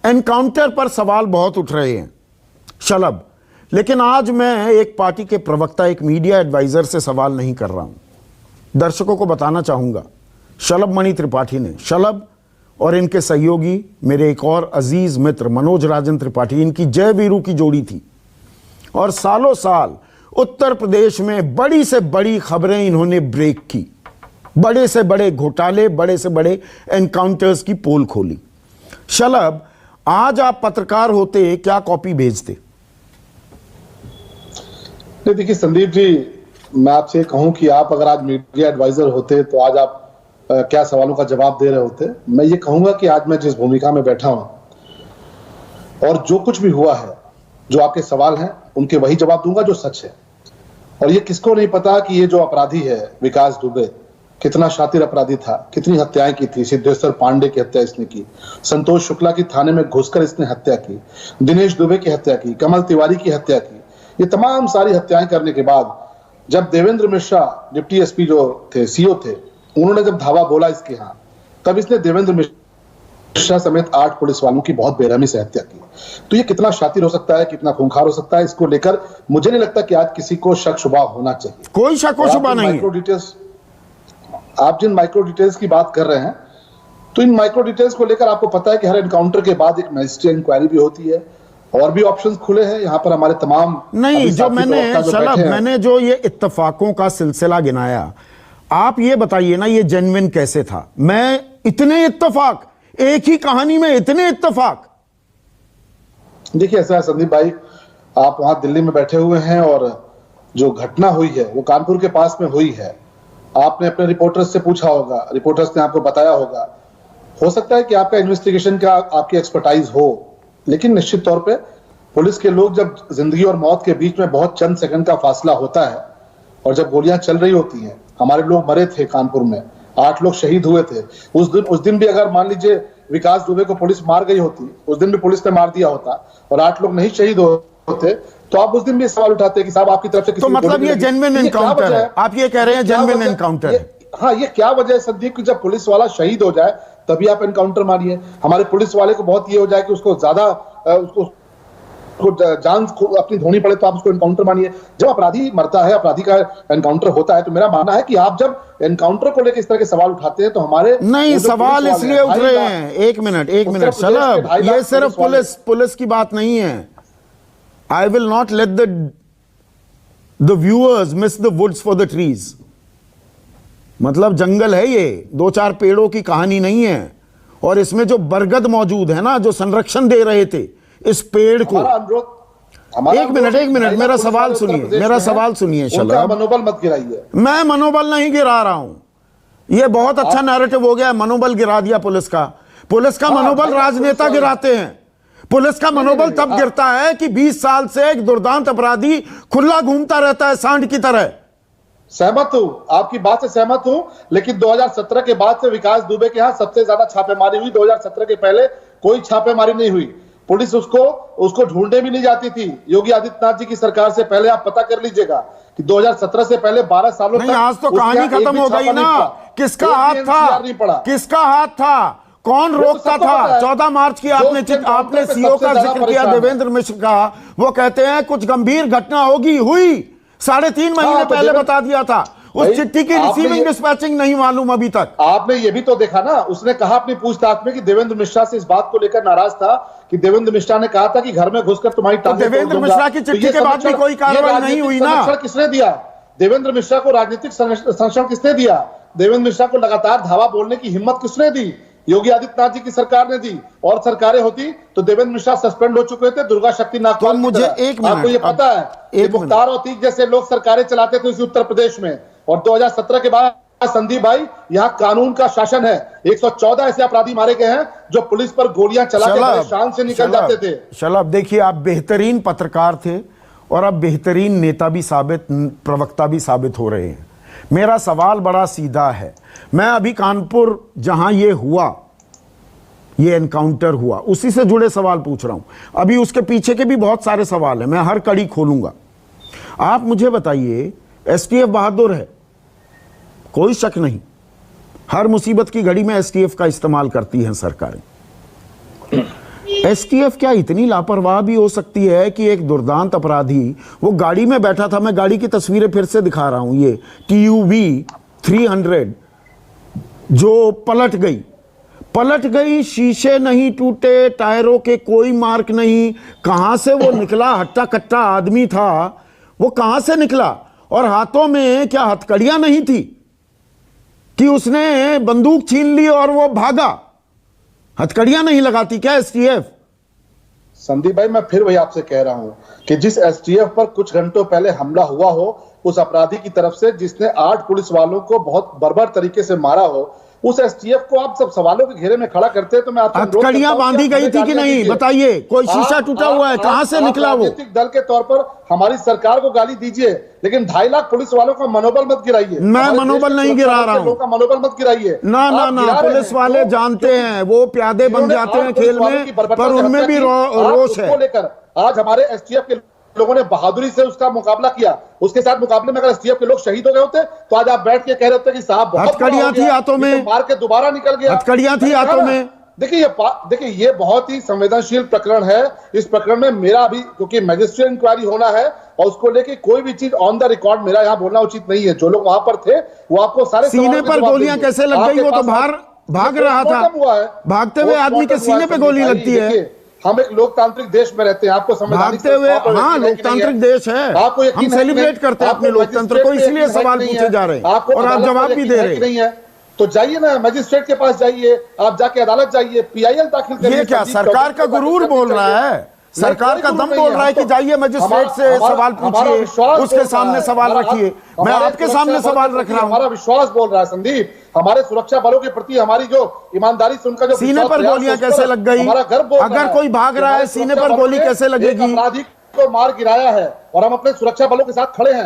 Encounter पर सवाल बहुत उठ रहे हैं शलभ, लेकिन आज मैं एक पार्टी के प्रवक्ता, एक मीडिया एडवाइजर से सवाल नहीं कर रहा हूं। दर्शकों को बताना चाहूंगा, शलभ मणि त्रिपाठी ने, शलभ और इनके सहयोगी मेरे एक और अजीज मित्र मनोज राजन त्रिपाठी, इनकी जय वीरू की जोड़ी थी और सालों साल उत्तर प्रदेश में बड़ी से बड़ी खबरें इन्होंने ब्रेक की, बड़े से बड़े घोटाले, बड़े से बड़े एनकाउंटर्स की पोल खोली। शलभ, आज आप पत्रकार होते क्या कॉपी भेजते? देखिए संदीप जी, मैं आपसे कहूं कि आप अगर आज मीडिया एडवाइजर होते तो आज आप क्या सवालों का जवाब दे रहे होते। मैं ये कहूंगा कि आज मैं जिस भूमिका में बैठा हूं और जो कुछ भी हुआ है, जो आपके सवाल हैं उनके वही जवाब दूंगा जो सच है। और ये किसको नहीं पता कि ये जो अपराधी है विकास दुबे कितना शातिर अपराधी था, कितनी हत्याएं की थी। सिद्धेश्वर पांडे की हत्या इसने की, संतोष शुक्ला की थाने में घुसकर इसने हत्या की, दिनेश दुबे की हत्या की, कमल तिवारी की हत्या की। ये तमाम सारी हत्याएं करने के बाद जब देवेंद्र मिश्रा डिप्टी एसपी जो थे, सीओ थे, उन्होंने जब धावा बोला इसके यहाँ, तब इसने देवेंद्र मिश्रा समेत 8 पुलिस वालों की बहुत बेरहमी से हत्या की। तो ये कितना शातिर हो सकता है, कितना खूंखार हो सकता है, इसको लेकर मुझे नहीं लगता कि आज किसी को शक शुबा होना चाहिए। कोई शक शुबा नहीं। माइक्रो डिटेल्स, आप जिन माइक्रो डिटेल्स की बात कर रहे हैं, तो इन माइक्रो डिटेल्स को लेकर आपको पता है कि हर एनकाउंटर के बाद एक मजिस्ट्रेट इंक्वायरी भी होती है और भी ऑप्शंस खुले हैं यहाँ पर हमारे तमाम। नहीं, जो मैंने जो ये इत्तेफाकों का सिलसिला गिनाया, आप ये बताइए ना, ये जेन्युइन कैसे था? मैं इतने इत्तेफाक, एक ही कहानी में इतने इत्तेफाक। देखिए ऐसा है संदीप भाई, आप वहां दिल्ली में बैठे हुए हैं और जो घटना हुई है वो कानपुर के पास में हुई है। आपने अपने रिपोर्टर्स से पूछा होगा, रिपोर्टर्स ने आपको बताया होगा। हो सकता है कि आपका इन्वेस्टिगेशन का आपकी एक्सपर्टाइज हो, लेकिन निश्चित तौर पे पुलिस के लोग जब जिंदगी और मौत के बीच में बहुत चंद सेकंड का फासला होता है और जब गोलियां चल रही होती हैं, हमारे लोग मरे थे कानपुर में, 8 लोग शहीद हुए थे। उस दिन भी अगर मान लीजिए विकास दुबे को पुलिस मार गई होती, उस दिन भी पुलिस ने मार दिया होता और 8 लोग नहीं शहीद होते, तो आप उस दिन भी सवाल उठाते कि साहब आपकी तरफ से तो मतलब ये जेन्युइन एनकाउंटर है? आप ये कह रहे हैं जेन्युइन एनकाउंटर है? हाँ, ये क्या वजह है संदीप कि जब पुलिस वाला शहीद हो जाए तभी आप एनकाउंटर मारिए। हमारे पुलिस वाले को बहुत ये हो जाए कि उसको ज्यादा उसको जान अपनी धोनी पड़े तो आप उसको एनकाउंटर मानिए। जब अपराधी मरता है, अपराधी का एनकाउंटर होता है, तो मेरा मानना है कि आप जब एनकाउंटर को लेकर इस तरह के सवाल उठाते हैं तो हमारे नहीं, सवाल इसलिए उठ रहे हैं। एक मिनट शलभ, ये सिर्फ पुलिस की बात नहीं है। I will not let the viewers miss the woods for the trees. मतलब जंगल है ये, 2-4 पेड़ों की कहानी नहीं है। और इसमें जो बरगद मौजूद है ना, जो संरक्षण दे रहे थे इस पेड़ को। एक मिनट मेरा सवाल सुनिए शलभ, मनोबल मत गिराइए। मैं मनोबल नहीं गिरा रहा हूं। ये बहुत अच्छा नैरेटिव हो गया, मनोबल गिरा दिया पुलिस का। पुलिस का मनोबल राजनेता गिराते हैं। पुलिस का मनोबल तब गिरता है कि 20 साल से एक दुर्दांत अपराधी खुला घूमता रहता है सांड की तरह। सहमत हूं, आपकी बात से सहमत हूं, लेकिन 2017 के बाद से विकास दुबे के यहां सबसे ज्यादा छापेमारी हुई। 2017 के पहले कोई छापेमारी नहीं हुई। पुलिस उसको ढूंढने भी नहीं जाती थी। योगी आदित्यनाथ जी की सरकार से पहले आप पता कर लीजिएगा कि 2017 से पहले 12 सालों तक आज तो कहानी खत्म हो गई ना। किसका हाथ था? किसका हाथ था? कौन रोकता था? 14 मार्च की आपने सीओ का जिक्र किया, देवेंद्र मिश्र का। वो कहते हैं कुछ गंभीर घटना होगी, हुई 3.5 महीने पहले बता दिया था। उस चिट्ठी की रिसीविंग डिस्पैचिंग नहीं मालूम अभी तक। आपने ये भी तो देखा ना, उसने कहा अपनी पूछताछ में कि देवेंद्र मिश्रा से इस बात को लेकर नाराज था कि देवेंद्र मिश्रा ने कहा था कि घर में घुसकर तुम्हारी टांगें तोड़ दूंगा। देवेंद्र मिश्रा की चिट्ठी के बाद भी कोई कार्रवाई नहीं हुई ना। किसने दिया? देवेंद्र मिश्रा को राजनीतिक संरक्षण किसने दिया? देवेंद्र मिश्रा को लगातार धावा बोलने की हिम्मत किसने दी? योगी आदित्यनाथ जी की सरकार ने दी। और सरकारें होती तो देवेंद्र मिश्रा सस्पेंड हो चुके थे दुर्गा शक्ति नागपाल। तो मुझे एक मिनट, आपको ये पता है मुख्तार और तीक जैसे लोग सरकारें चलाते थे उसी उत्तर प्रदेश में। और 2017 के बाद संदीप भाई, यहाँ कानून का शासन है। 114 ऐसे अपराधी मारे गए हैं जो पुलिस पर गोलियां चला के शान से निकल जाते थे। शलभ, देखिए आप बेहतरीन पत्रकार थे और अब बेहतरीन नेता भी प्रवक्ता भी साबित हो रहे हैं। मेरा सवाल बड़ा सीधा है। मैं अभी कानपुर जहां ये एनकाउंटर हुआ, उसी से जुड़े सवाल पूछ रहा हूं। अभी उसके पीछे के भी बहुत सारे सवाल हैं, मैं हर कड़ी खोलूंगा। आप मुझे बताइए, एसटीएफ बहादुर है, कोई शक नहीं। हर मुसीबत की घड़ी में एसटीएफ का इस्तेमाल करती हैं सरकारें। एसटीएफ क्या इतनी लापरवाह भी हो सकती है कि एक दुर्दांत अपराधी, वो गाड़ी में बैठा था, मैं गाड़ी की तस्वीरें फिर से दिखा रहा हूं, ये TUV 300 जो पलट गई, शीशे नहीं टूटे, टायरों के कोई मार्क नहीं, कहां से वो निकला? हट्टा कट्टा आदमी था, वो कहां से निकला? और हाथों में क्या हथकड़ियां नहीं थी कि उसने बंदूक छीन ली और वो भागा? हथकड़ियां नहीं लगाती क्या एसटीएफ? संदीप भाई, मैं फिर वही आपसे कह रहा हूं कि जिस एसटीएफ पर कुछ घंटों पहले हमला हुआ हो, उस अपराधी की तरफ से जिसने 8 पुलिस वालों को बहुत बर्बर तरीके से मारा हो, उस एसटीएफ को आप सब सवालों के घेरे में खड़ा करते हैं। तो मैं आपसे हथकड़ियां बांधी गई थी कि नहीं, बताइए। कोई शीशा टूटा हुआ है, कहां से निकला वो? राजनीतिक दल के तौर पर हमारी सरकार को गाली दीजिए, लेकिन 2.5 लाख पुलिस वालों का मनोबल मत गिराइए। मैं मनोबल नहीं गिरा रहा हूं, मनोबल मत गिराइए। ना, पुलिस वाले जानते हैं, वो प्यादे बन जाते हैं खेल में, पर उनमें भी रोष है। लेकर आज हमारे एसटीएफ के लोगों ने बहादुरी से उसका मुकाबला किया। उसके साथ मुकाबले में अगर एसटीएफ के लोग शहीद हो गए होते तो आज आप बैठ के कह रहे होते कि साहब बहुत हथकड़ियां थी हाथों में, मार के दोबारा निकल गया, हथकड़ियां थी हाथों में। देखिए ये बहुत ही संवेदनशील प्रकरण है। इस प्रकरण में मेरा अभी, क्योंकि मैजिस्ट्रेट इंक्वायरी होना है और उसको लेके कोई भी चीज ऑन द रिकॉर्ड मेरा यहाँ बोलना उचित नहीं है। जो लोग वहां पर थे वो आपको सारे सीने पर गोलियां कैसे लग गई? वो तो भाग रहा था, भागते हुए आदमी के सीने पे गोली लगती है। हम एक लोकतांत्रिक देश में रहते हैं, आपको भागते हुए, हाँ लोकतांत्रिक देश है, हम सेलिब्रेट करते हैं अपने लोकतंत्र को, इसलिए सवाल पूछे जा रहे हैं और आप जवाब भी दे रहे हैं। तो जाइए ना, मजिस्ट्रेट के पास जाइए, आप जाके अदालत जाइए, PIL दाखिल करिए। ये क्या सरकार का गुरूर बोल रहा है? सरकार का दम बोल रहा है कि जाइए मजिस्ट्रेट से सवाल पूछिए, उसके सामने सवाल रखिए। मैं आपके सामने सवाल रख रहा हूं। हमारा विश्वास बोल रहा है संदीप, हमारे सुरक्षा बलों के प्रति हमारी जो ईमानदारी से उनका जो सीने पर गोलियां कैसे लग गई? अगर कोई भाग रहा है, सीने पर गोली कैसे लगेगी? अपराधी को मार गिराया है और हम अपने सुरक्षा बलों के साथ खड़े हैं।